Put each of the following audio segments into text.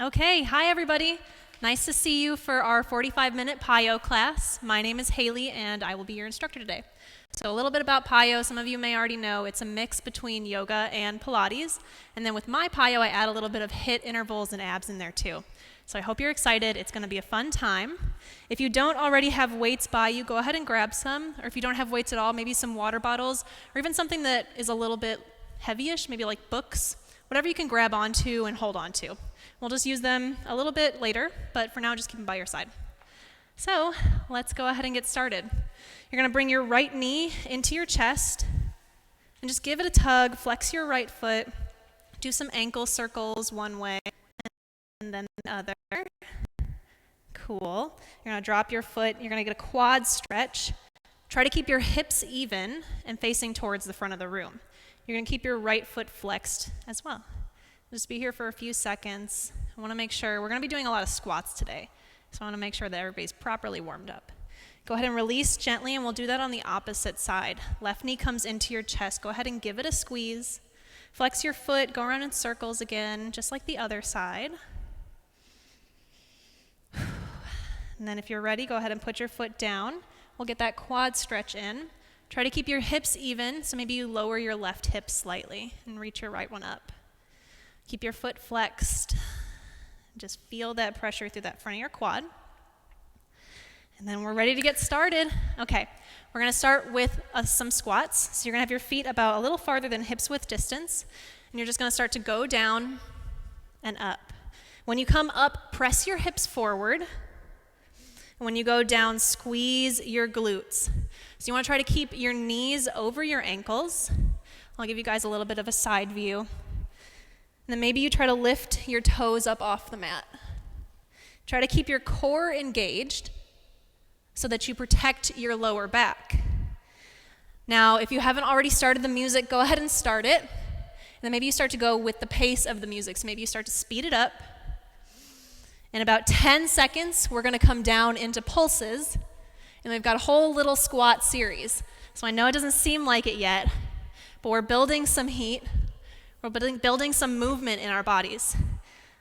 Okay, hi everybody. Nice to see you for our 45-minute PiYo class. My name is Haley and I will be your instructor today. So a little bit about PiYo, some of you may already know, it's a mix between yoga and Pilates. And then with my PiYo, I add a little bit of HIIT intervals and abs in there too. So I hope you're excited. It's gonna be a fun time. If you don't already have weights by you, go ahead and grab some. Or if you don't have weights at all, maybe some water bottles, or even something that is a little bit heavyish, maybe like books, whatever you can grab onto and hold onto. We'll just use them a little bit later, but for now, just keep them by your side. So let's go ahead and get started. You're gonna bring your right knee into your chest and just give it a tug, flex your right foot, do some ankle circles one way and then the other. Cool. You're gonna drop your foot, you're gonna get a quad stretch. Try to keep your hips even and facing towards the front of the room. You're gonna keep your right foot flexed as well. Just be here for a few seconds. I wanna make sure, we're gonna be doing a lot of squats today, so I wanna make sure that everybody's properly warmed up. Go ahead and release gently, and we'll do that on the opposite side. Left knee comes into your chest. Go ahead and give it a squeeze. Flex your foot, go around in circles again, just like the other side. And then if you're ready, go ahead and put your foot down. We'll get that quad stretch in. Try to keep your hips even, so maybe you lower your left hip slightly and reach your right one up. Keep your foot flexed. Just feel that pressure through that front of your quad. And then we're ready to get started. Okay, we're gonna start with some squats. So you're gonna have your feet about a little farther than hips width distance, and you're just gonna start to go down and up. When you come up, press your hips forward. And when you go down, squeeze your glutes. So you wanna try to keep your knees over your ankles. I'll give you guys a little bit of a side view. And then maybe you try to lift your toes up off the mat. Try to keep your core engaged so that you protect your lower back. Now, if you haven't already started the music, go ahead and start it. And then maybe you start to go with the pace of the music. So maybe you start to speed it up. In about 10 seconds, we're gonna come down into pulses. And we've got a whole little squat series. So I know it doesn't seem like it yet, but we're building some heat. We're building some movement in our bodies.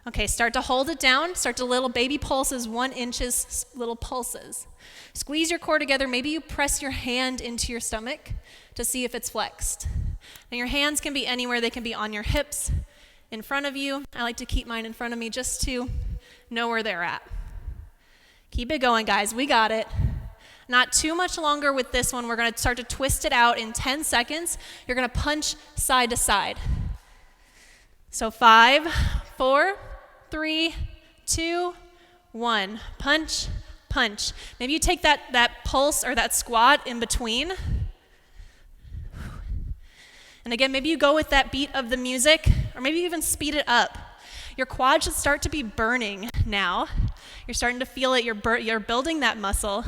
Okay, start to hold it down. Start to little baby pulses, 1 inches, little pulses. Squeeze your core together. Maybe you press your hand into your stomach to see if it's flexed. And your hands can be anywhere. They can be on your hips, in front of you. I like to keep mine in front of me just to know where they're at. Keep it going, guys. We got it. Not too much longer with this one. We're gonna start to twist it out in 10 seconds. You're gonna punch side to side. So 5, 4, 3, 2, 1. Punch, punch. Maybe you take that pulse or that squat in between. And again, maybe you go with that beat of the music, or maybe you even speed it up. Your quad should start to be burning now. You're starting to feel it, you're building that muscle.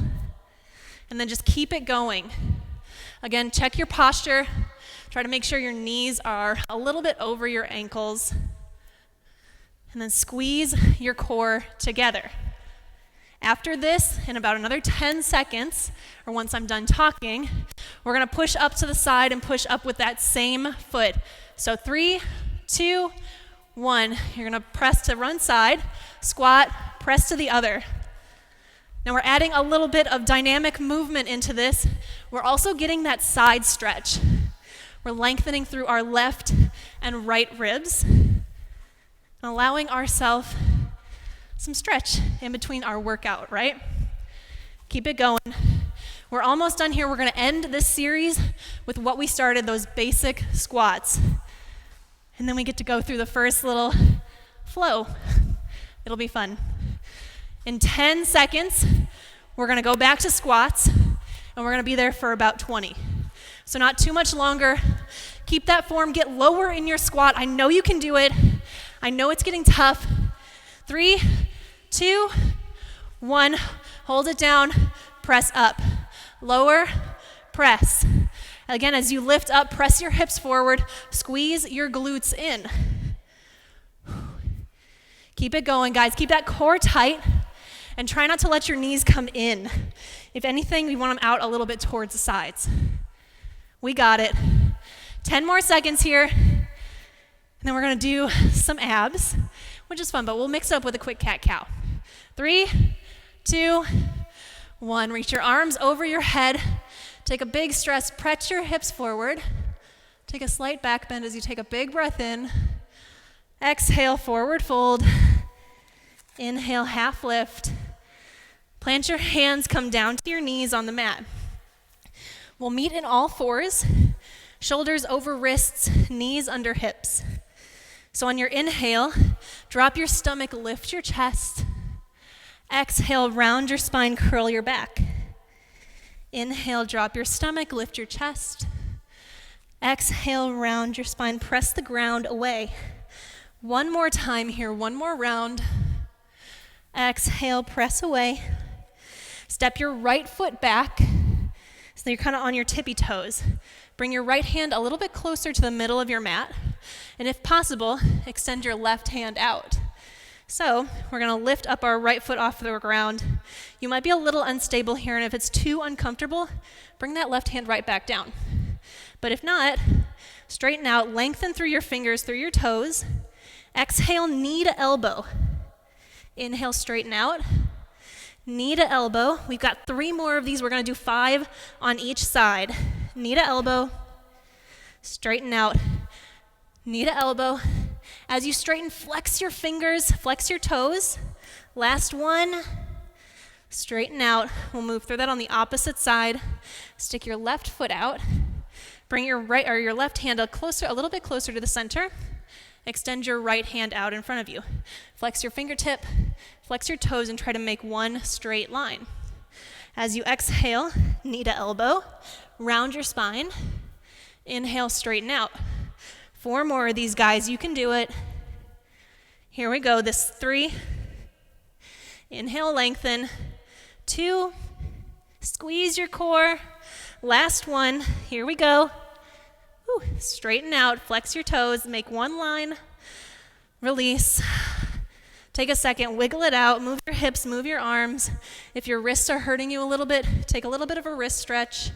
And then just keep it going. Again, check your posture. Try to make sure your knees are a little bit over your ankles. And then squeeze your core together. After this, in about another 10 seconds, or once I'm done talking, we're gonna push up to the side and push up with that same foot. So 3, 2, 1. You're gonna press to one side, squat, press to the other. Now we're adding a little bit of dynamic movement into this. We're also getting that side stretch. We're lengthening through our left and right ribs and allowing ourselves some stretch in between our workout, right? Keep it going. We're almost done here. We're gonna end this series with what we started, those basic squats. And then we get to go through the first little flow. It'll be fun. In 10 seconds, we're gonna go back to squats, and we're gonna be there for about 20. So not too much longer. Keep that form, get lower in your squat. I know you can do it. I know it's getting tough. 3, 2, 1. Hold it down, press up. Lower, press. Again, as you lift up, press your hips forward, squeeze your glutes in. Keep it going, guys. Keep that core tight and try not to let your knees come in. If anything, we want them out a little bit towards the sides. We got it. 10 more seconds here. And then we're gonna do some abs. which is fun, but we'll mix it up with a quick cat-cow. 3, 2, 1. Reach your arms over your head. Take a big stretch, press your hips forward. Take a slight back bend as you take a big breath in. Exhale, forward fold. Inhale, half lift. Plant your hands, come down to your knees on the mat. We'll meet in all fours, shoulders over wrists, knees under hips. So on your inhale, drop your stomach, lift your chest. Exhale, round your spine, curl your back. Inhale, drop your stomach, lift your chest. Exhale, round your spine, press the ground away. One more time here, one more round. Exhale, press away. Step your right foot back, so you're kind of on your tippy toes. Bring your right hand a little bit closer to the middle of your mat, and if possible, extend your left hand out. So we're gonna lift up our right foot off the ground. You might be a little unstable here, and if it's too uncomfortable, bring that left hand right back down. But if not, straighten out, lengthen through your fingers, through your toes. Exhale, knee to elbow. Inhale, straighten out. Knee to elbow. We've got 3 more of these. We're going to do 5 on each side. Knee to elbow. Straighten out. Knee to elbow. As you straighten, flex your fingers, flex your toes. Last one. Straighten out. We'll move through that on the opposite side. Stick your left foot out. Bring your right or your left hand a little bit closer to the center. Extend your right hand out in front of you. Flex your fingertip, flex your toes, and try to make one straight line. As you exhale, knee to elbow, round your spine. Inhale, straighten out. 4 more of these, guys. You can do it. Here we go. This 3. Inhale, lengthen. 2. Squeeze your core. Last one. Here we go. Whew. Straighten out, flex your toes, make one line, release. Take a second, wiggle it out, move your hips, move your arms. If your wrists are hurting you a little bit, take a little bit of a wrist stretch.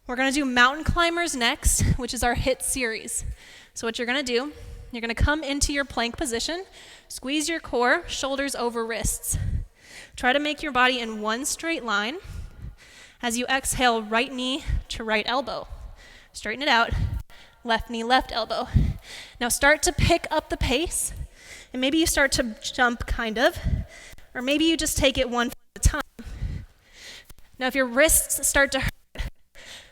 We're gonna do mountain climbers next, which is our HIIT series. So what you're gonna do, you're gonna come into your plank position, squeeze your core, shoulders over wrists. Try to make your body in one straight line. As you exhale, right knee to right elbow. Straighten it out, left knee, left elbow. Now start to pick up the pace, and maybe you start to jump kind of, or maybe you just take it one foot at a time. Now if your wrists start to hurt,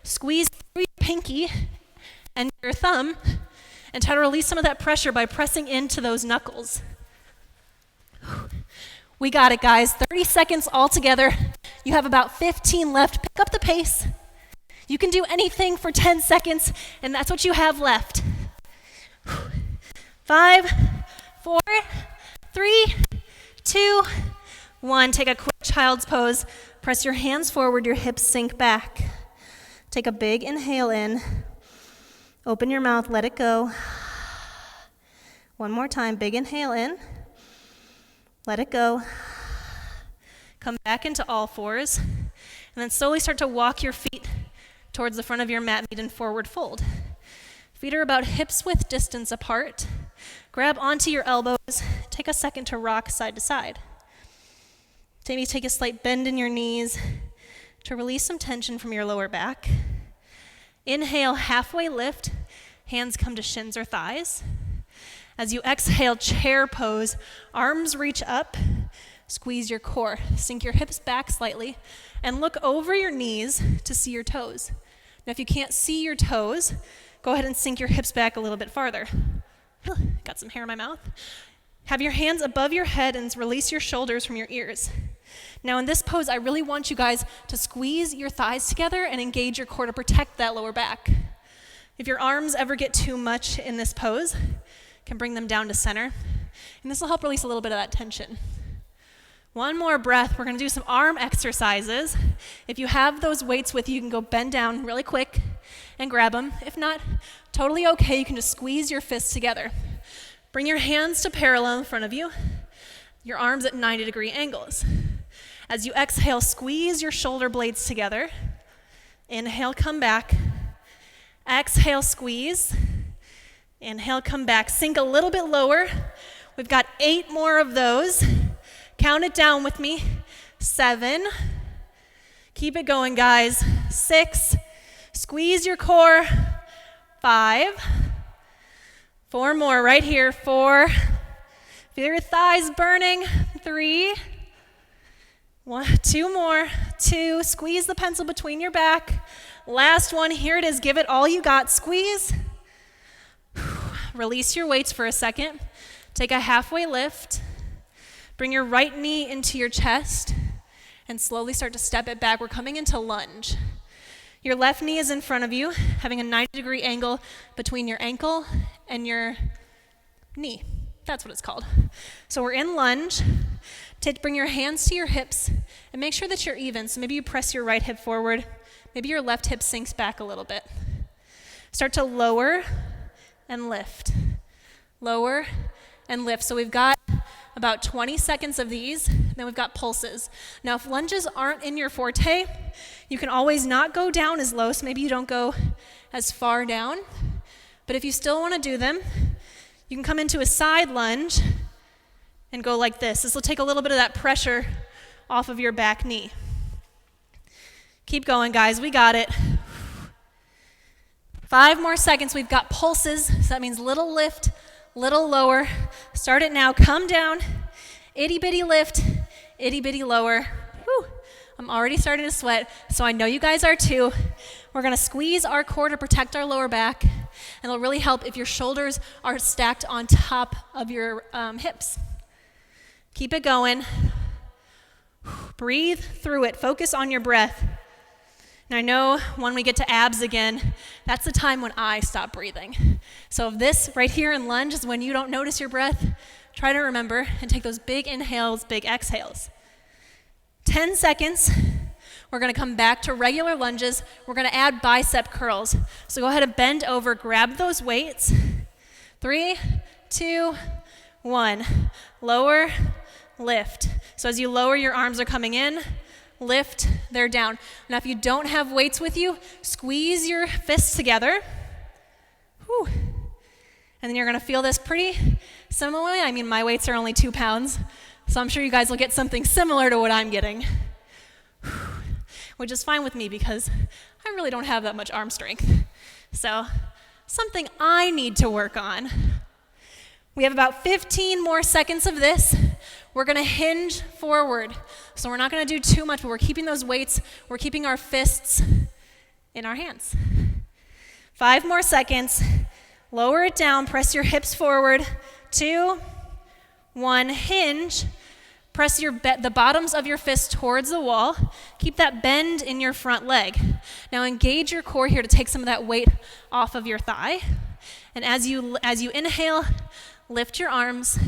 squeeze through your pinky and your thumb, and try to release some of that pressure by pressing into those knuckles. We got it, guys. 30 seconds all together. You have about 15 left. Pick up the pace. You can do anything for 10 seconds, and that's what you have left. 5, 4, 3, 2, 1. Take a quick child's pose. Press your hands forward, your hips sink back. Take a big inhale in. Open your mouth, let it go. One more time, big inhale in. Let it go. Come back into all fours, and then slowly start to walk your feet towards the front of your mat, meet in forward fold. Feet are about hips width distance apart. Grab onto your elbows. Take a second to rock side to side. Maybe take a slight bend in your knees to release some tension from your lower back. Inhale, halfway lift. Hands come to shins or thighs. As you exhale, chair pose. Arms reach up. Squeeze your core. Sink your hips back slightly and look over your knees to see your toes. Now, if you can't see your toes, go ahead and sink your hips back a little bit farther. Got some hair in my mouth. Have your hands above your head and release your shoulders from your ears. Now, in this pose, I really want you guys to squeeze your thighs together and engage your core to protect that lower back. If your arms ever get too much in this pose, you can bring them down to center. And this will help release a little bit of that tension. One more breath. We're going to do some arm exercises. If you have those weights with you, you can go bend down really quick and grab them. If not, totally okay. You can just squeeze your fists together. Bring your hands to parallel in front of you, your arms at 90-degree angles. As you exhale, squeeze your shoulder blades together. Inhale, come back. Exhale, squeeze. Inhale, come back. Sink a little bit lower. We've got 8 more of those. Count it down with me. 7. Keep it going, guys. 6. Squeeze your core. 5. 4 more right here. 4. Feel your thighs burning. 3. 2 more. 2. Squeeze the pencil between your back. Last one. Here it is. Give it all you got. Squeeze. Release your weights for a second. Take a halfway lift. Bring your right knee into your chest and slowly start to step it back. We're coming into lunge. Your left knee is in front of you, having a 90-degree angle between your ankle and your knee. That's what it's called. So we're in lunge. Bring your hands to your hips and make sure that you're even. So maybe you press your right hip forward. Maybe your left hip sinks back a little bit. Start to lower and lift. Lower and lift. So we've got about 20 seconds of these, then we've got pulses. Now, if lunges aren't in your forte, you can always not go down as low, so maybe you don't go as far down. But if you still want to do them, you can come into a side lunge and go like this. This will take a little bit of that pressure off of your back knee. Keep going, guys. We got it. 5 more seconds. We've got pulses, so that means little lift, little lower. Start it now. Come down. Itty bitty lift, itty bitty lower. Whew. I'm already starting to sweat, so I know you guys are too. We're going to squeeze our core to protect our lower back, and it'll really help if your shoulders are stacked on top of your hips. Keep it going. Breathe through it. Focus on your breath. And I know when we get to abs again, that's the time when I stop breathing. So if this right here in lunge is when you don't notice your breath, try to remember and take those big inhales, big exhales. 10 seconds. We're going to come back to regular lunges. We're going to add bicep curls. So go ahead and bend over, grab those weights. 3, 2, 1. Lower, lift. So as you lower, your arms are coming in. Lift, they're down. Now if you don't have weights with you, squeeze your fists together. Whew. And then you're going to feel this pretty similarly. I mean, my weights are only 2 pounds, so I'm sure you guys will get something similar to what I'm getting. Whew. Which is fine with me because I really don't have that much arm strength. So something I need to work on. We have about 15 more seconds of this. We're going to hinge forward. So we're not going to do too much, but we're keeping those weights. We're keeping our fists in our hands. 5 more seconds. Lower it down. Press your hips forward. 2, 1. Hinge. Press the bottoms of your fists towards the wall. Keep that bend in your front leg. Now engage your core here to take some of that weight off of your thigh. And as you inhale, lift your arms.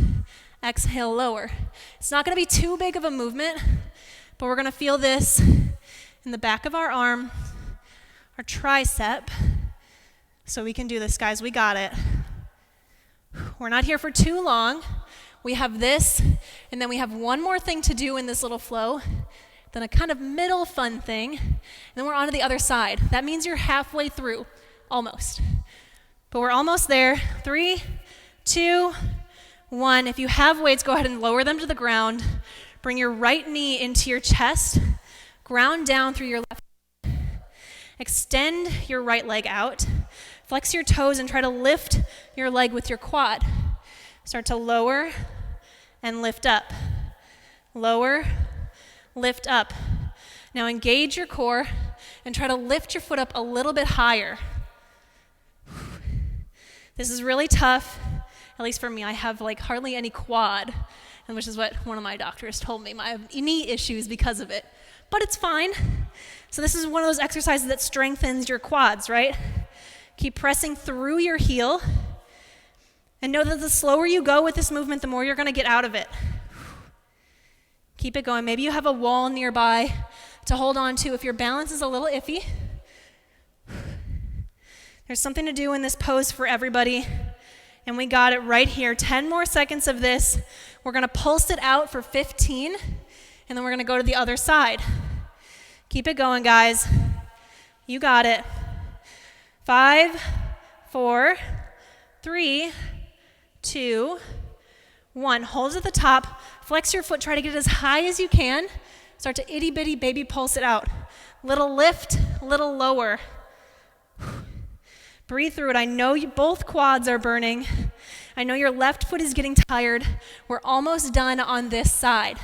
Exhale, lower. It's not going to be too big of a movement, but we're going to feel this in the back of our arm, our tricep. So we can do this, guys. We got it. We're not here for too long. We have this, and then we have one more thing to do in this little flow, then a kind of middle fun thing, and then we're on to the other side. That means you're halfway through, almost. But we're almost there. 3, 2, 1. If you have weights, go ahead and lower them to the ground. Bring your right knee into your chest. Ground down through your left. Extend your right leg out. Flex your toes and try to lift your leg with your quad. Start to lower and lift up. Lower, lift up. Now engage your core and try to lift your foot up a little bit higher. This is really tough. At least for me, I have like hardly any quad, and which is what one of my doctors told me. I have knee issues because of it, but it's fine. So this is one of those exercises that strengthens your quads, right? Keep pressing through your heel, and know that the slower you go with this movement, the more you're going to get out of it. Keep it going. Maybe you have a wall nearby to hold on to if your balance is a little iffy. There's something to do in this pose for everybody. And we got it right here. 10 more seconds of this. We're going to pulse it out for 15, and then we're going to go to the other side. Keep it going, guys. You got it. 5, 4, 3, 2, 1, hold at the top, flex your foot, try to get it as high as you can. Start to itty bitty baby pulse it out. Little lift, little lower. Breathe through it. I know both quads are burning. I know your left foot is getting tired. We're almost done on this side.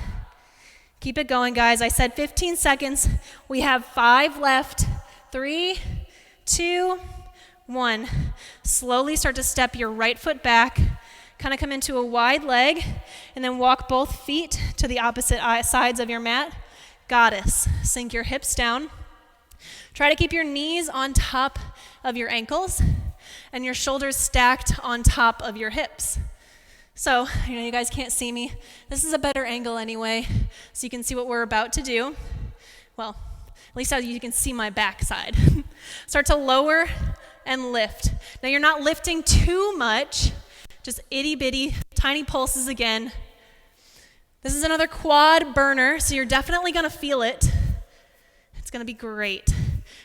Keep it going, guys. I said 15 seconds. We have 5 left. 3, 2, 1. Slowly start to step your right foot back. Kind of come into a wide leg, and then walk both feet to the opposite sides of your mat. Goddess. Sink your hips down. Try to keep your knees on top of your ankles and your shoulders stacked on top of your hips. So, you guys can't see me. This is a better angle anyway, so you can see what we're about to do. Well, at least you can see my backside. Start to lower and lift. Now you're not lifting too much, just itty bitty, tiny pulses again. This is another quad burner, so you're definitely gonna feel it. It's gonna be great.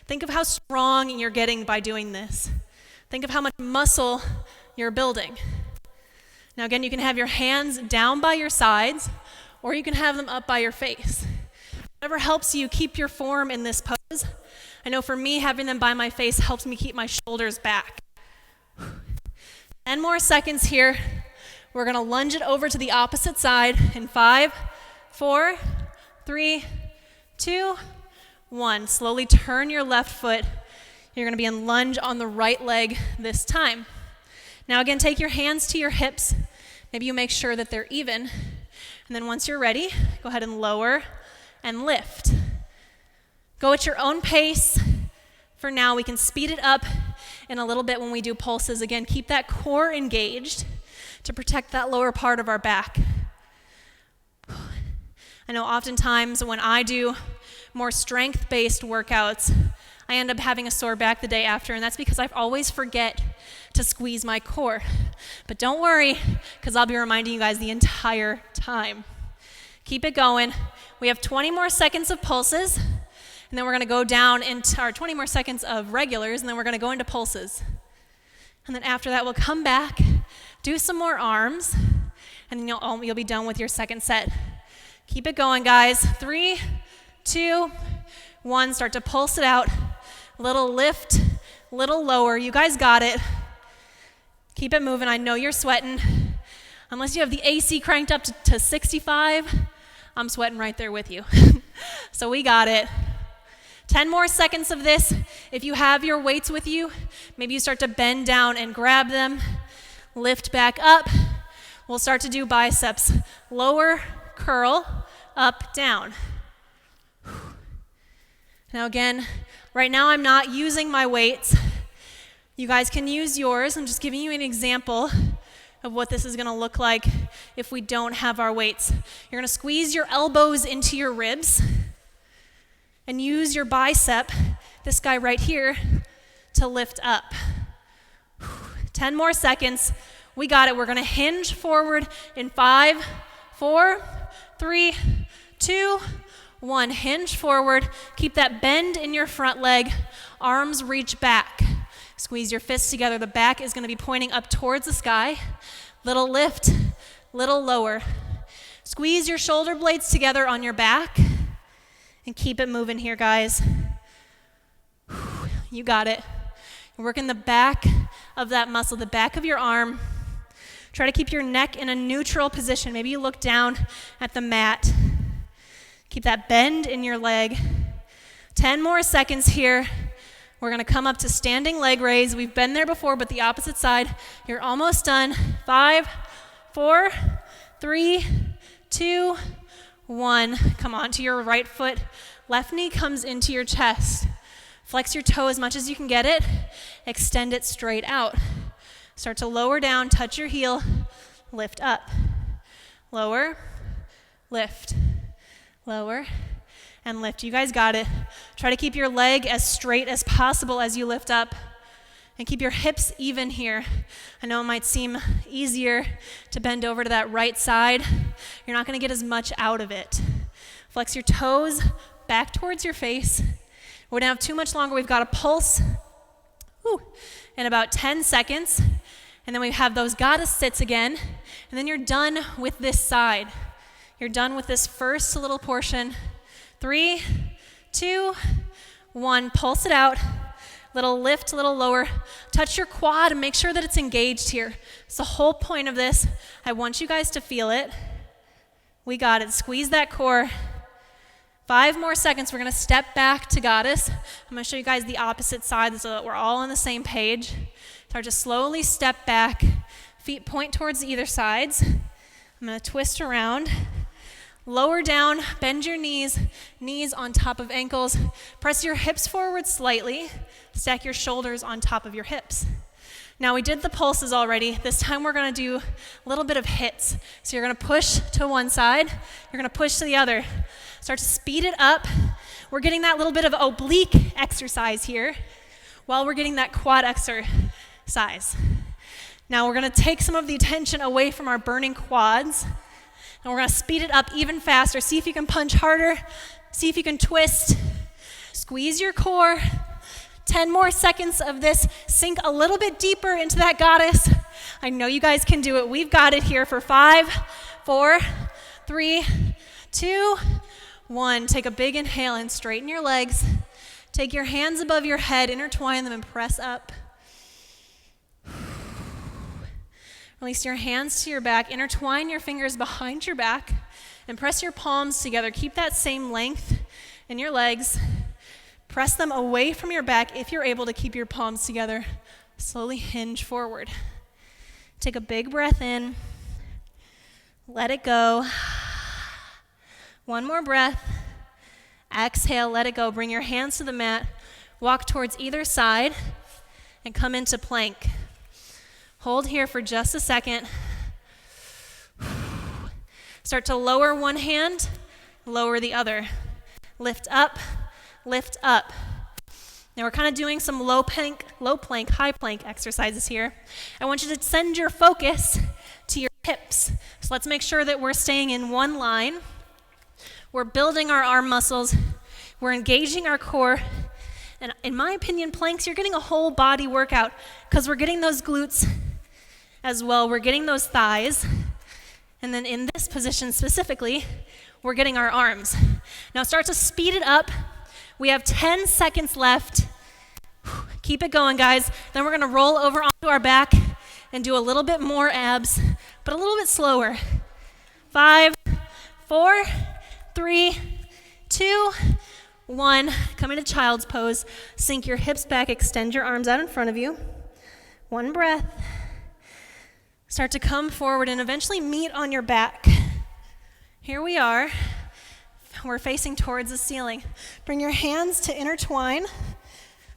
Think of how strong you're getting by doing this. Think of how much muscle you're building. Now again, you can have your hands down by your sides, or you can have them up by your face. Whatever helps you keep your form in this pose. I know for me, having them by my face helps me keep my shoulders back. 10 more seconds here. We're gonna lunge it over to the opposite side in 5, 4, 3, 2, 1. Slowly turn your left foot. You're gonna be in lunge on the right leg this time. Now again, take your hands to your hips. Maybe you make sure that they're even. And then once you're ready, go ahead and lower and lift. Go at your own pace. For now, we can speed it up in a little bit when we do pulses. Again, keep that core engaged to protect that lower part of our back. I know oftentimes when I do more strength-based workouts, I end up having a sore back the day after, and that's because I always forget to squeeze my core. But don't worry, because I'll be reminding you guys the entire time. Keep it going. We have 20 more seconds of pulses, and then we're gonna go down into our 20 more seconds of regulars, and then we're gonna go into pulses. And then after that, we'll come back, do some more arms, and then you'll be done with your second set. Keep it going, guys. 3, 2, 1. Start to pulse it out. Little lift, little lower. You guys got it. Keep it moving. I know you're sweating. Unless you have the AC cranked up to 65, I'm sweating right there with you. So we got it. 10 more seconds of this. If you have your weights with you, maybe you start to bend down and grab them. Lift back up. We'll start to do biceps. Lower, curl, up, down. Now again, right now I'm not using my weights. You guys can use yours. I'm just giving you an example of what this is gonna look like if we don't have our weights. You're gonna squeeze your elbows into your ribs and use your bicep, this guy right here, to lift up. 10 more seconds. We got it. We're gonna hinge forward in 5, 4, 3, 2, 1. Hinge forward. Keep that bend in your front leg. Arms reach back. Squeeze your fists together. The back is gonna be pointing up towards the sky. Little lift, little lower. Squeeze your shoulder blades together on your back and keep it moving here, guys. You got it. You're working the back of that muscle, the back of your arm. Try to keep your neck in a neutral position. Maybe you look down at the mat. Keep that bend in your leg. 10 more seconds here. We're gonna come up to standing leg raise. We've been there before, but the opposite side. You're almost done. 5, 4, 3, 2, 1. Come on to your right foot. Left knee comes into your chest. Flex your toe as much as you can get it. Extend it straight out. Start to lower down, touch your heel, lift up. Lower, lift, lower, and lift. You guys got it. Try to keep your leg as straight as possible as you lift up. And keep your hips even here. I know it might seem easier to bend over to that right side. You're not gonna get as much out of it. Flex your toes back towards your face. We don't have too much longer. We've got a pulse in about 10 seconds. And then we have those goddess sits again. And then you're done with this side. You're done with this first little portion. 3, 2, 1. Pulse it out. Little lift, a little lower. Touch your quad and make sure that it's engaged here. It's the whole point of this. I want you guys to feel it. We got it. Squeeze that core. 5 more seconds. We're going to step back to goddess. I'm going to show you guys the opposite side so that we're all on the same page. Start to slowly step back. Feet point towards either sides. I'm going to twist around. Lower down, bend your knees, knees on top of ankles. Press your hips forward slightly. Stack your shoulders on top of your hips. Now we did the pulses already. This time we're going to do a little bit of hits. So you're going to push to one side. You're going to push to the other. Start to speed it up. We're getting that little bit of oblique exercise here while we're getting that quad exercise. Now we're going to take some of the attention away from our burning quads. And we're going to speed it up even faster. See if you can punch harder. See if you can twist. Squeeze your core. 10 more seconds of this. Sink a little bit deeper into that goddess. I know you guys can do it. We've got it here for 5, 4, 3, 2, 1. Take a big inhale and straighten your legs. Take your hands above your head, intertwine them and press up. Release your hands to your back, intertwine your fingers behind your back, and press your palms together. Keep that same length in your legs. Press them away from your back if you're able to keep your palms together. Slowly hinge forward. Take a big breath in. Let it go. One more breath. Exhale, let it go. Bring your hands to the mat. Walk towards either side and come into plank. Hold here for just a second. Start to lower one hand, lower the other. Lift up, lift up. Now we're kind of doing some low plank, high plank exercises here. I want you to send your focus to your hips. So let's make sure that we're staying in one line. We're building our arm muscles. We're engaging our core. And in my opinion, planks, you're getting a whole body workout because we're getting those glutes as well. We're getting those thighs. And then in this position specifically, we're getting our arms. Now start to speed it up. We have 10 seconds left. Keep it going, guys. Then we're going to roll over onto our back and do a little bit more abs, but a little bit slower. 5, 4, 3, 2, 1. Come into child's pose. Sink your hips back. Extend your arms out in front of you. One breath. Start to come forward and eventually meet on your back. Here we are. We're facing towards the ceiling. Bring your hands to intertwine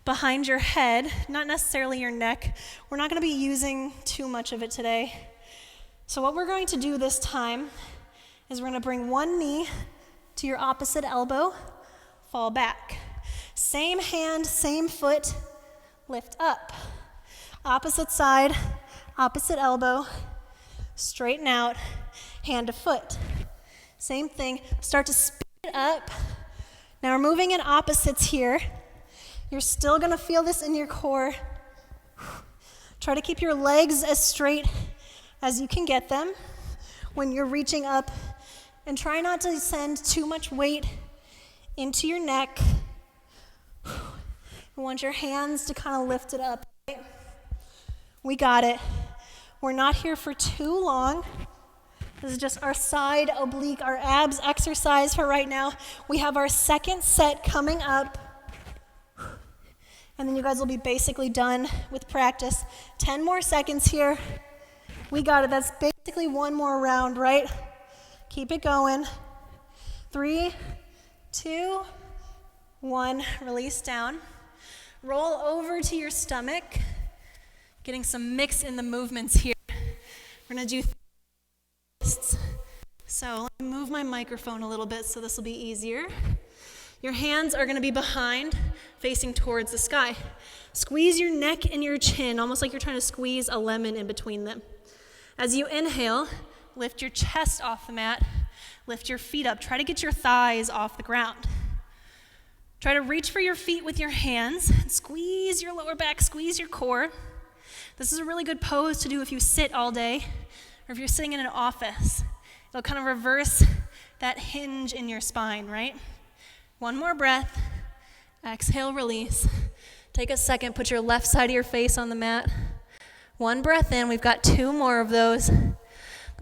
behind your head, not necessarily your neck. We're not going to be using too much of it today. So what we're going to do this time is we're going to bring one knee to your opposite elbow, fall back. Same hand, same foot, lift up. Opposite side, opposite elbow, straighten out, hand to foot. Same thing, start to speed it up. Now we're moving in opposites here. You're still gonna feel this in your core. Try to keep your legs as straight as you can get them when you're reaching up, and try not to send too much weight into your neck. You want your hands to kind of lift it up. Right? We got it. We're not here for too long. This is just our side oblique, our abs exercise for right now. We have our second set coming up. And then you guys will be basically done with practice. 10 more seconds here. We got it. That's basically one more round, right? Keep it going. 3, 2, 1. Release down. Roll over to your stomach. Getting some mix in the movements here. We're going to do twists. So let me move my microphone a little bit so this will be easier. Your hands are going to be behind, facing towards the sky. Squeeze your neck and your chin, almost like you're trying to squeeze a lemon in between them. As you inhale, lift your chest off the mat. Lift your feet up. Try to get your thighs off the ground. Try to reach for your feet with your hands. And squeeze your lower back, squeeze your core. This is a really good pose to do if you sit all day or if you're sitting in an office. It'll kind of reverse that hinge in your spine, right? One more breath. Exhale, release. Take a second, put your left side of your face on the mat. One breath in, we've got 2 more of those.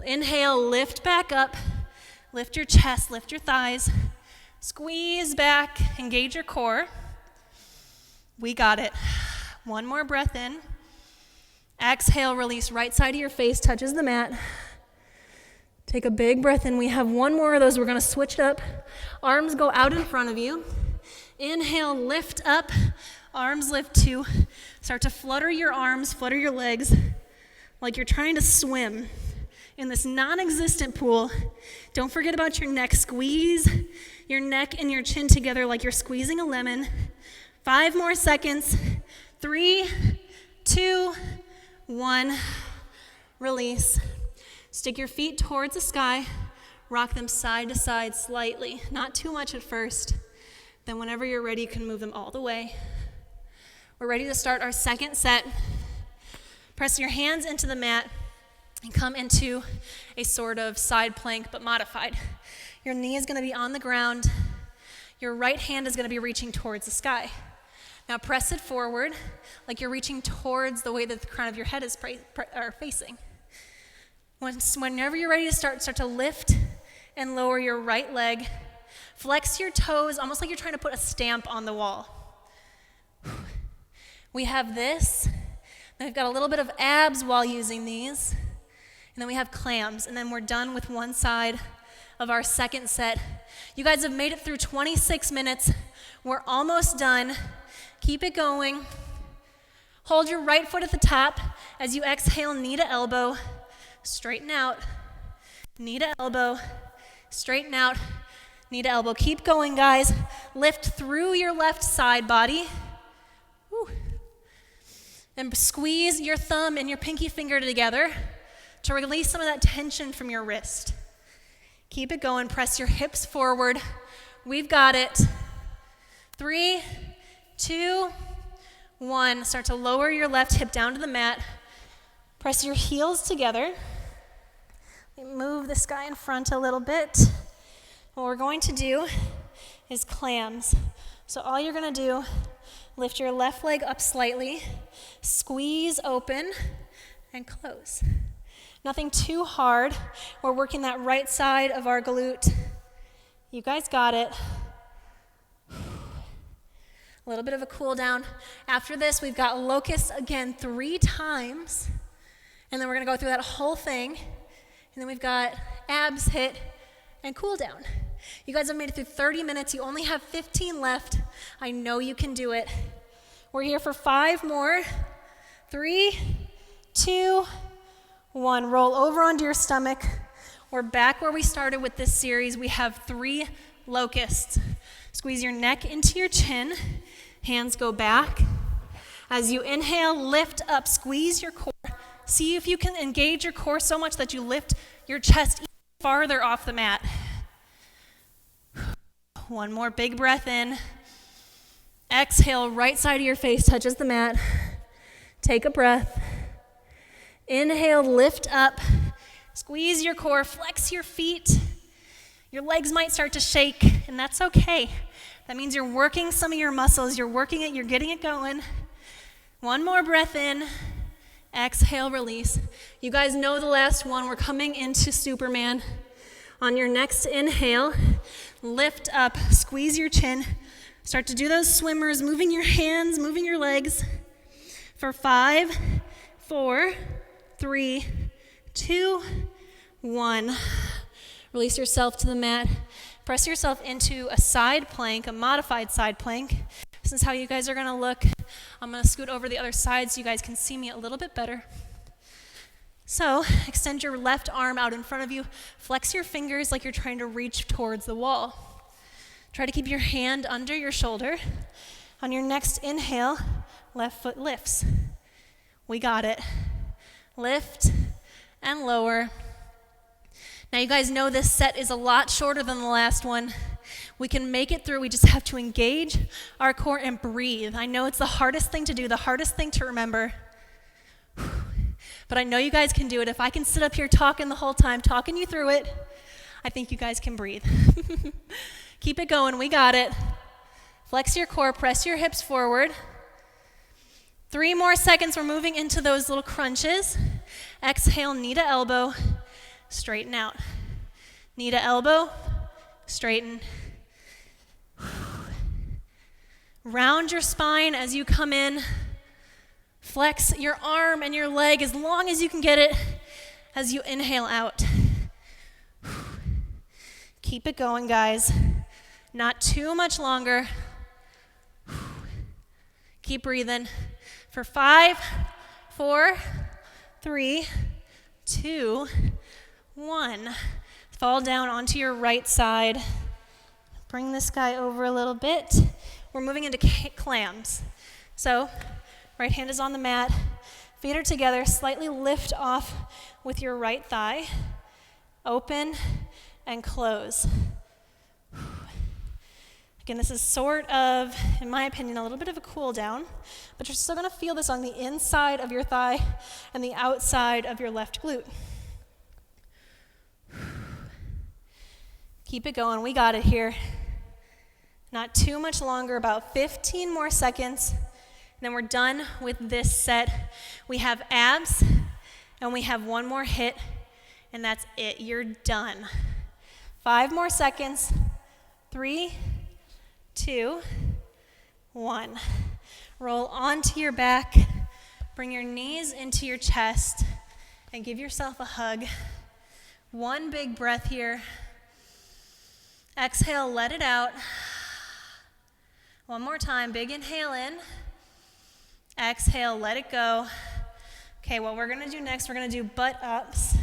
Inhale, lift back up. Lift your chest, lift your thighs. Squeeze back, engage your core. We got it. One more breath in. Exhale, release, right side of your face touches the mat. Take a big breath in. We have 1 more of those. We're gonna switch it up. Arms go out in front of you. Inhale, lift up, arms lift too. Start to flutter your arms, flutter your legs, like you're trying to swim in this non-existent pool. Don't forget about your neck. Squeeze your neck and your chin together like you're squeezing a lemon. 5 more seconds. 3, 2, 1. Release. Stick your feet towards the sky. Rock them side to side slightly, not too much at first. Then whenever you're ready, you can move them all the way. We're ready to start our second set. Press your hands into the mat and come into a sort of side plank, but modified. Your knee is going to be on the ground. Your right hand is going to be reaching towards the sky. Now press it forward like you're reaching towards the way that the crown of your head is facing. Whenever you're ready to start to lift and lower your right leg. Flex your toes, almost like you're trying to put a stamp on the wall. We have this. Then we've got a little bit of abs while using these. And then we have clams. And then we're done with one side of our second set. You guys have made it through 26 minutes. We're almost done. Keep it going. Hold your right foot at the top. As you exhale, knee to elbow. Straighten out. Knee to elbow. Straighten out. Knee to elbow. Keep going, guys. Lift through your left side body. Woo. And squeeze your thumb and your pinky finger together to release some of that tension from your wrist. Keep it going. Press your hips forward. We've got it. 3, 2, 1. Start to lower your left hip down to the mat. Press your heels together. Move this guy in front a little bit. What we're going to do is clams. So all you're going to do, lift your left leg up slightly, squeeze open, and close. Nothing too hard. We're working that right side of our glute. You guys got it. A little bit of a cool down. After this, we've got locust again 3 times. And then we're going to go through that whole thing. And then we've got abs hit and cool down. You guys have made it through 30 minutes. You only have 15 left. I know you can do it. We're here for 5 more. 3, 2, 1. Roll over onto your stomach. We're back where we started with this series. We have 3 locusts. Squeeze your neck into your chin. Hands go back. As you inhale, lift up, squeeze your core. See if you can engage your core so much that you lift your chest even farther off the mat. One more big breath in. Exhale, right side of your face touches the mat. Take a breath. Inhale, lift up. Squeeze your core, flex your feet. Your legs might start to shake, and that's okay. That means you're working some of your muscles. You're working it, you're getting it going. One more breath in. Exhale, release. You guys know the last one. We're coming into Superman. On your next inhale, lift up, squeeze your chin. Start to do those swimmers, moving your hands, moving your legs. For 5, 4, 3, 2, 1. Release yourself to the mat. Press yourself into a side plank, a modified side plank. This is how you guys are going to look. I'm going to scoot over the other side so you guys can see me a little bit better. So, extend your left arm out in front of you. Flex your fingers like you're trying to reach towards the wall. Try to keep your hand under your shoulder. On your next inhale, left foot lifts. We got it. Lift and lower. Now you guys know this set is a lot shorter than the last one. We can make it through. We just have to engage our core and breathe. I know it's the hardest thing to do, the hardest thing to remember. But I know you guys can do it. If I can sit up here talking the whole time, talking you through it, I think you guys can breathe. Keep it going, we got it. Flex your core, press your hips forward. 3 more seconds, we're moving into those little crunches. Exhale, knee to elbow, straighten out. Knee to elbow, straighten. Round your spine as you come in. Flex your arm and your leg as long as you can get it as you inhale out. Keep it going, guys. Not too much longer. Keep breathing for 5, 4, 3, 2, 1. Fall down onto your right side. Bring this guy over a little bit. We're moving into clams. So, right hand is on the mat. Feet are together. Slightly lift off with your right thigh. Open and close. Again, this is sort of, in my opinion, a little bit of a cool down, but you're still going to feel this on the inside of your thigh and the outside of your left glute. Keep it going, we got it here. Not too much longer, about 15 more seconds, and then we're done with this set. We have abs, and we have one more hit, and that's it, you're done. 5 more seconds, 3, 2, 1. Roll onto your back, bring your knees into your chest, and give yourself a hug. One big breath here. Exhale, let it out. One more time, big inhale in. Exhale, let it go. Okay, what we're gonna do next, we're gonna do butt ups.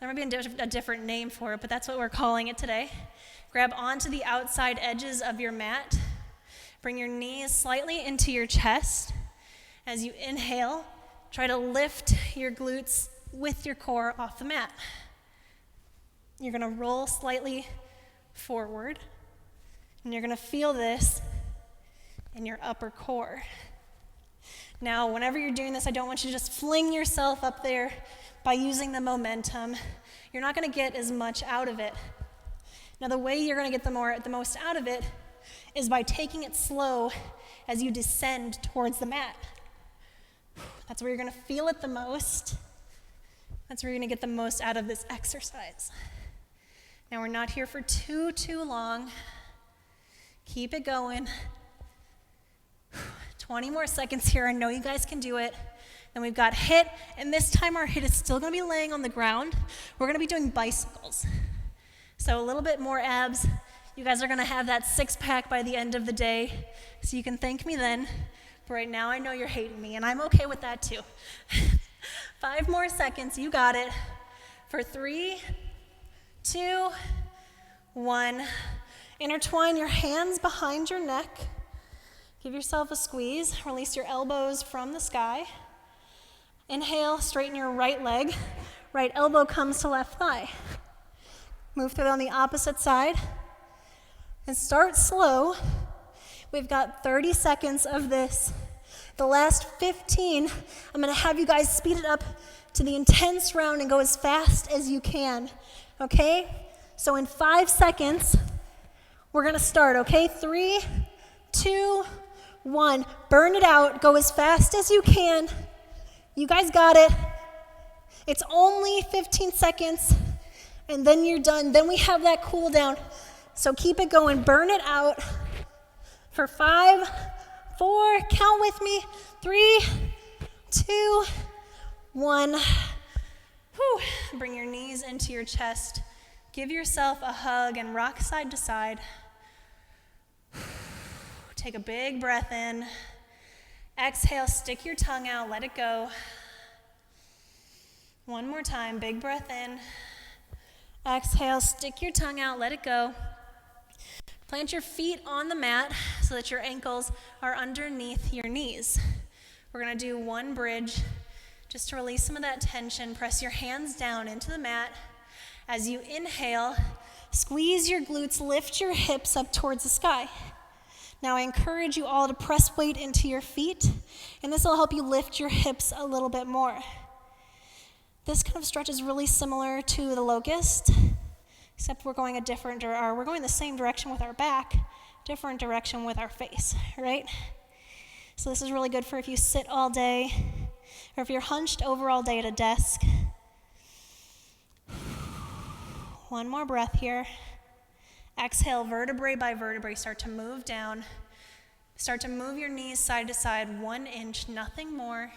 There might be a different name for it, but that's what we're calling it today. Grab onto the outside edges of your mat. Bring your knees slightly into your chest. As you inhale, try to lift your glutes with your core off the mat. You're gonna roll slightly forward, and you're gonna feel this in your upper core. Now, whenever you're doing this, I don't want you to just fling yourself up there by using the momentum. You're not gonna get as much out of it. Now, the way you're gonna get the most out of it is by taking it slow as you descend towards the mat. That's where you're gonna feel it the most. That's where you're gonna get the most out of this exercise. Now, we're not here for too long. Keep it going. 20 more seconds here. I know you guys can do it. Then we've got hit, and this time our hit is still gonna be laying on the ground. We're gonna be doing bicycles. So a little bit more abs. You guys are gonna have that 6-pack by the end of the day, so you can thank me then. But right now I know you're hating me, and I'm okay with that too. 5 more seconds, you got it. For 3, 2, 1. Intertwine your hands behind your neck. Give yourself a squeeze. Release your elbows from the sky. Inhale, straighten your right leg. Right elbow comes to left thigh. Move through it on the opposite side. And start slow. We've got 30 seconds of this. The last 15, I'm gonna have you guys speed it up to the intense round and go as fast as you can, okay? So in 5 seconds, we're gonna start, okay? 3, 2, 1. Burn it out, go as fast as you can. You guys got it. It's only 15 seconds. And then you're done. Then we have that cool down. So keep it going. Burn it out for 5, 4, count with me, 3, 2, 1. Whew. Bring your knees into your chest. Give yourself a hug and rock side to side. Take a big breath in. Exhale, stick your tongue out, let it go. One more time, big breath in. Exhale, stick your tongue out, let it go. Plant your feet on the mat so that your ankles are underneath your knees. We're gonna do one bridge just to release some of that tension. Press your hands down into the mat. As you inhale, squeeze your glutes, lift your hips up towards the sky. Now I encourage you all to press weight into your feet, and this will help you lift your hips a little bit more. This kind of stretch is really similar to the locust, except we're going we're going the same direction with our back, different direction with our face, right? So this is really good for if you sit all day, or if you're hunched over all day at a desk. One more breath here. Exhale, vertebrae by vertebrae, start to move down. Start to move your knees side to side, 1 inch, nothing more.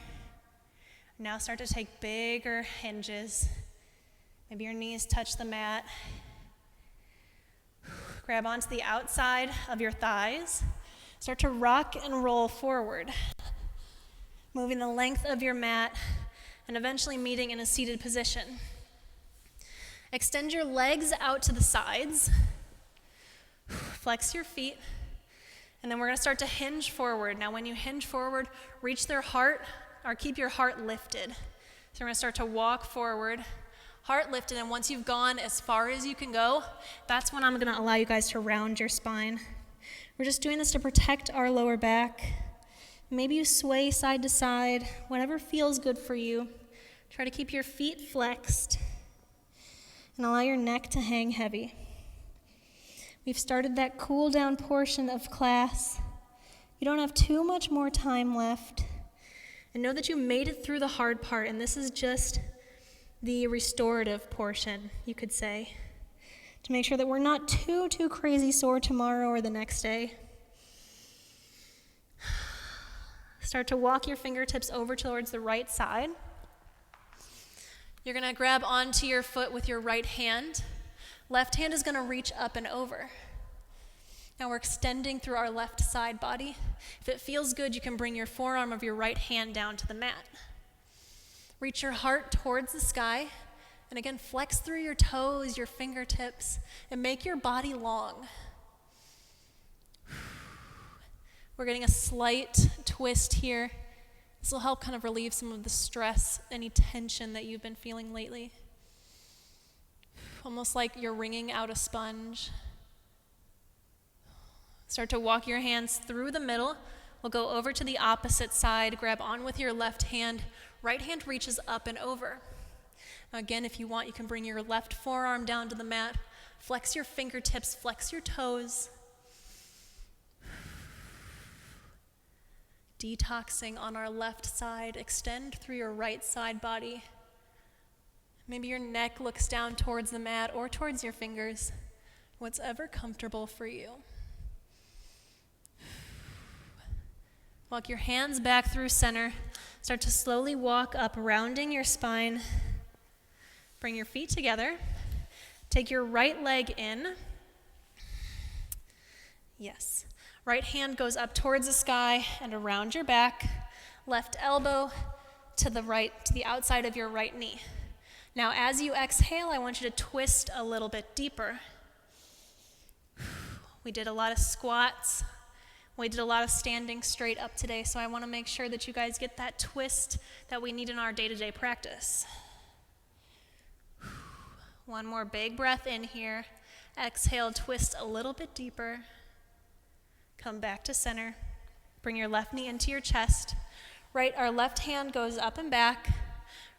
Now start to take bigger hinges. Maybe your knees touch the mat. Grab onto the outside of your thighs. Start to rock and roll forward, moving the length of your mat and eventually meeting in a seated position. Extend your legs out to the sides. Flex your feet. And then we're going to start to hinge forward. Now when you hinge forward, reach their heart or keep your heart lifted. So we're going to start to walk forward, heart lifted, and once you've gone as far as you can go, that's when I'm going to allow you guys to round your spine. We're just doing this to protect our lower back. Maybe you sway side to side, whatever feels good for you. Try to keep your feet flexed and allow your neck to hang heavy. We've started that cool down portion of class. You don't have too much more time left. And know that you made it through the hard part, and this is just the restorative portion, you could say, to make sure that we're not too crazy sore tomorrow or the next day. Start to walk your fingertips over towards the right side. You're going to grab onto your foot with your right hand. Left hand is going to reach up and over. Now we're extending through our left side body. If it feels good, you can bring your forearm of your right hand down to the mat. Reach your heart towards the sky. And again, flex through your toes, your fingertips, and make your body long. We're getting a slight twist here. This will help kind of relieve some of the stress, any tension that you've been feeling lately. Almost like you're wringing out a sponge. Start to walk your hands through the middle. We'll go over to the opposite side, grab on with your left hand. Right hand reaches up and over. Now again, if you want, you can bring your left forearm down to the mat. Flex your fingertips, flex your toes. Detoxing on our left side. Extend through your right side body. Maybe your neck looks down towards the mat or towards your fingers. What's ever comfortable for you. Walk your hands back through center. Start to slowly walk up, rounding your spine. Bring your feet together. Take your right leg in. Yes. Right hand goes up towards the sky and around your back. Left elbow to the right, to the outside of your right knee. Now, as you exhale, I want you to twist a little bit deeper. We did a lot of squats. We did a lot of standing straight up today, so I want to make sure that you guys get that twist that we need in our day-to-day practice. One more big breath in here. Exhale, twist a little bit deeper. Come back to center. Bring your left knee into your chest. Our left hand goes up and back.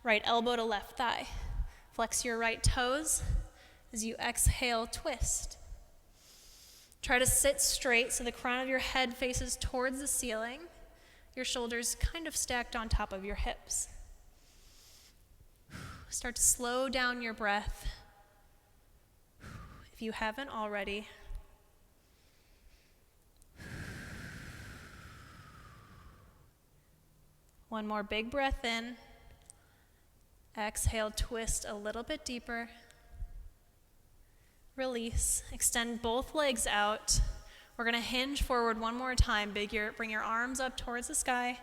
Right elbow to left thigh. Flex your right toes. As you exhale, twist. Try to sit straight so the crown of your head faces towards the ceiling. Your shoulders kind of stacked on top of your hips. Start to slow down your breath. If you haven't already. One more big breath in. Exhale, twist a little bit deeper. Release. Extend both legs out. We're going to hinge forward one more time. Bring your arms up towards the sky.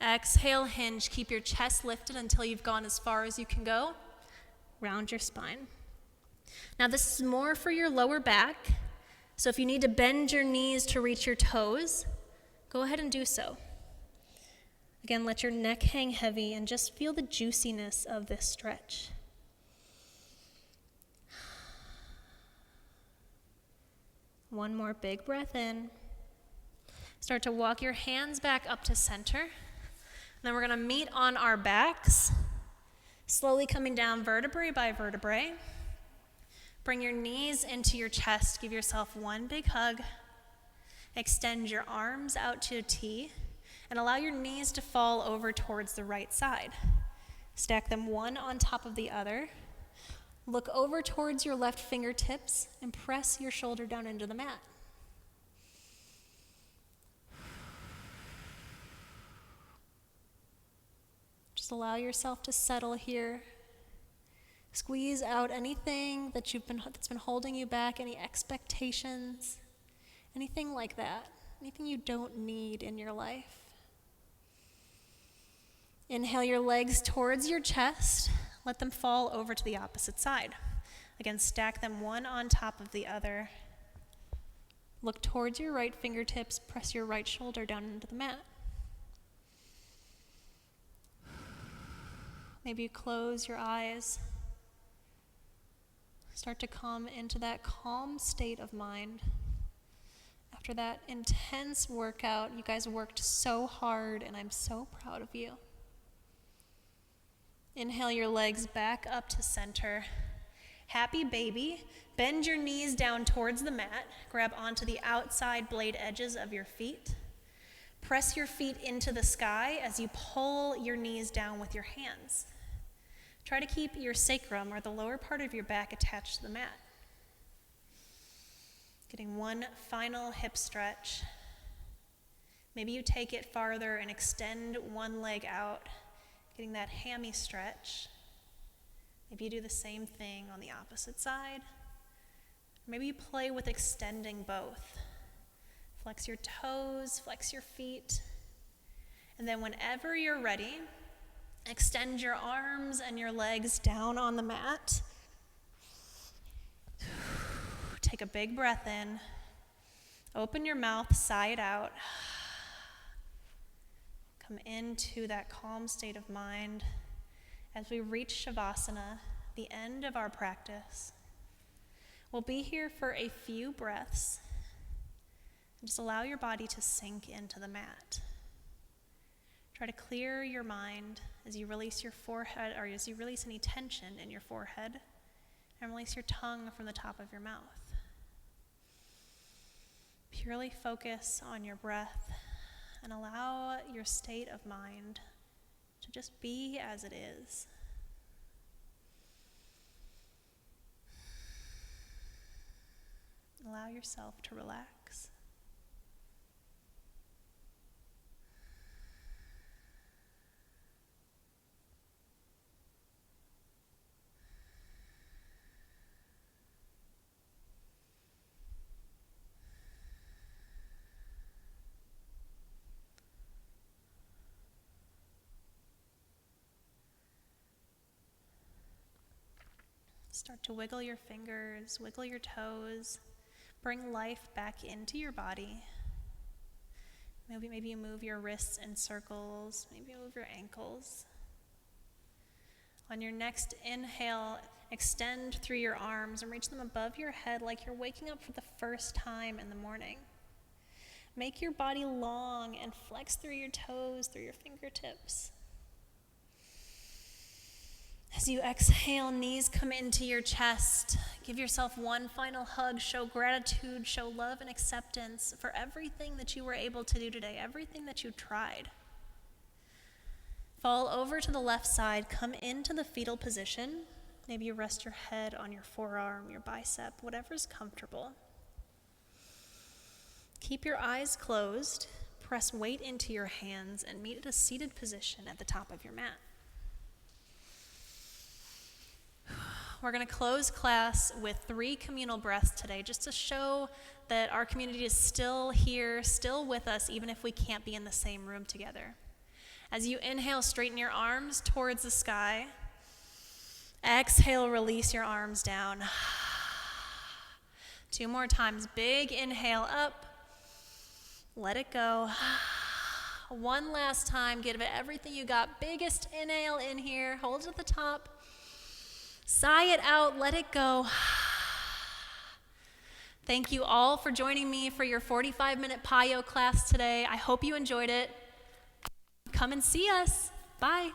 Exhale, hinge. Keep your chest lifted until you've gone as far as you can go. Round your spine. Now this is more for your lower back. So if you need to bend your knees to reach your toes, go ahead and do so. Again, let your neck hang heavy and just feel the juiciness of this stretch. One more big breath in. Start to walk your hands back up to center. And then we're going to meet on our backs. Slowly coming down vertebrae by vertebrae. Bring your knees into your chest. Give yourself one big hug. Extend your arms out to a T and allow your knees to fall over towards the right side. Stack them one on top of the other. Look over towards your left fingertips and press your shoulder down into the mat. Just allow yourself to settle here. Squeeze out anything that's been holding you back, any expectations, anything like that, anything you don't need in your life. Inhale your legs towards your chest. Let them fall over to the opposite side. Again, stack them one on top of the other. Look towards your right fingertips. Press your right shoulder down into the mat. Maybe you close your eyes. Start to come into that calm state of mind. After that intense workout, you guys worked so hard, and I'm so proud of you. Inhale your legs back up to center. Happy baby. Bend your knees down towards the mat. Grab onto the outside blade edges of your feet. Press your feet into the sky as you pull your knees down with your hands. Try to keep your sacrum, or the lower part of your back, attached to the mat. Getting one final hip stretch. Maybe you take it farther and extend one leg out, getting that hammy stretch. Maybe you do the same thing on the opposite side. Maybe you play with extending both. Flex your toes, flex your feet. And then whenever you're ready, extend your arms and your legs down on the mat. Take a big breath in. Open your mouth, sigh it out. Come into that calm state of mind as we reach Shavasana, the end of our practice. We'll be here for a few breaths. Just allow your body to sink into the mat. Try to clear your mind as you release your forehead, or as you release any tension in your forehead, and release your tongue from the top of your mouth. Purely focus on your breath and allow your state of mind to just be as it is. Allow yourself to relax. Start to wiggle your fingers, wiggle your toes, bring life back into your body. Maybe you move your wrists in circles, maybe you move your ankles. On your next inhale, extend through your arms and reach them above your head like you're waking up for the first time in the morning. Make your body long and flex through your toes, through your fingertips. As you exhale, knees come into your chest. Give yourself one final hug. Show gratitude, show love and acceptance for everything that you were able to do today, everything that you tried. Fall over to the left side. Come into the fetal position. Maybe you rest your head on your forearm, your bicep, whatever's comfortable. Keep your eyes closed. Press weight into your hands and meet at a seated position at the top of your mat. We're going to close class with 3 communal breaths today, just to show that our community is still here, still with us, even if we can't be in the same room together. As you inhale, straighten your arms towards the sky. Exhale, release your arms down. 2 more times. Big inhale up. Let it go. 1 last time. Give it everything you got. Biggest inhale in here. Hold it at the top. Sigh it out, let it go. Thank you all for joining me for your 45-minute PiYo class today. I hope you enjoyed it. Come and see us. Bye.